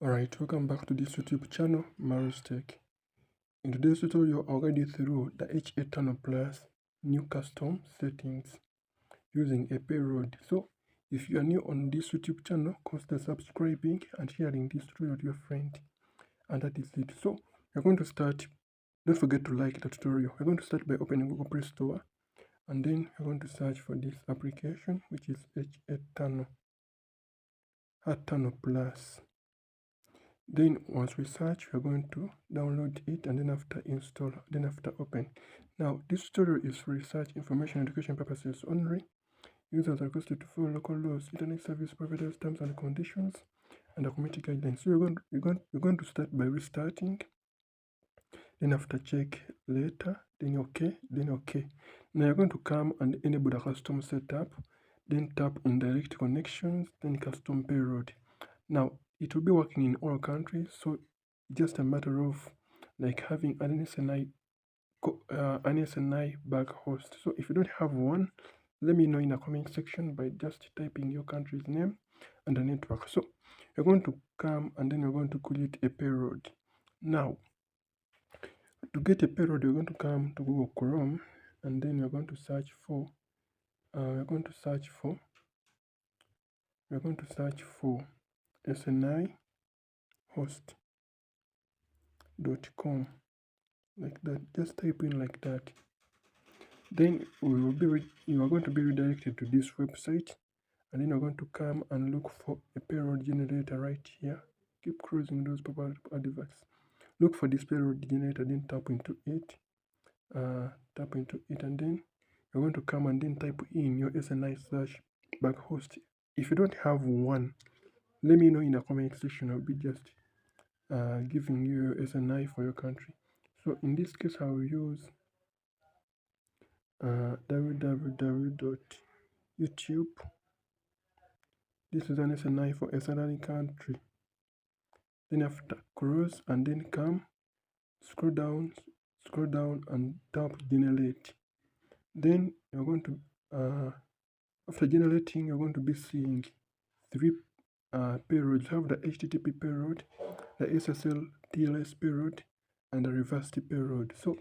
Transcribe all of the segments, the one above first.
Alright, welcome back to this YouTube channel, Maru's Tech. In today's tutorial, I'll guide you through the H8 Plus new custom settings using a payload. So, if you are new on this YouTube channel, consider subscribing and sharing this tutorial to your friend. And that is it. So, you're going to start, don't forget to like the tutorial. You're going to start by opening Google Play Store, and then you're going to search for this application, which is H8 Plus. Then once we search, we're going to download it, and then after install, then after open. Now this tutorial is for research, information, education purposes only. Users are requested to follow local laws, internet service providers, terms and conditions, and the community guidelines. So you're going to start by restarting, then after check later, then okay, then okay. Now you're going to come and enable the custom setup, then tap on direct connections, then custom payload. Now it will be working in all countries, so just a matter of like having an SNI back host. So if you don't have one, let me know in the comment section by just typing your country's name and the network. So you're going to come and then you're going to create a payload. Now to get a payload, you're going to come to Google Chrome, and then you're going to search for SNI host.com, like that. Just type in like that. Then you are going to be redirected to this website, and then you're going to come and look for a payload generator right here. Keep cruising those pop-up adverts. Look for this payload generator, then tap into it, and then you're going to come and then type in your SNI/back host. If you don't have one, let me know in the comment section. I'll be just giving you your SNI for your country. So in this case, I will use www.youtube. This is an SNI for a certain country. Then after close, and then come, scroll down and tap generate. Then you're going to after generating, you're going to be seeing three payloads. You have the HTTP payload, the SSL TLS payload, and the reverse payload. So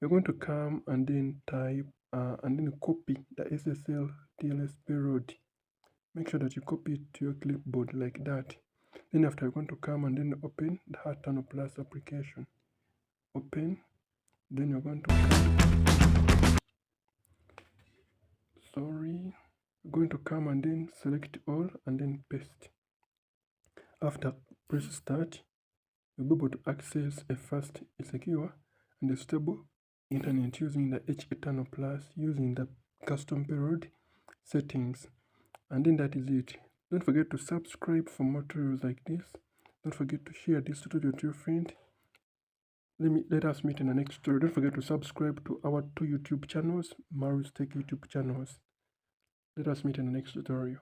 you're going to come and then type and then copy the SSL TLS payload. Make sure that you copy it to your clipboard like that. Then after, you're going to come and then open the H8 Plus application. Open. Then you're going to come and then select all and then paste. After, press start. You'll be able to access a fast, secure, and a stable internet using the H8 Plus, using the custom payload settings. And then that is it. Don't forget to subscribe for more tutorials like this. Don't forget to share this tutorial to your friend. Let us meet in the next tutorial. Don't forget to subscribe to our two YouTube channels, Maru's Tech YouTube channels. Let us meet in the next tutorial.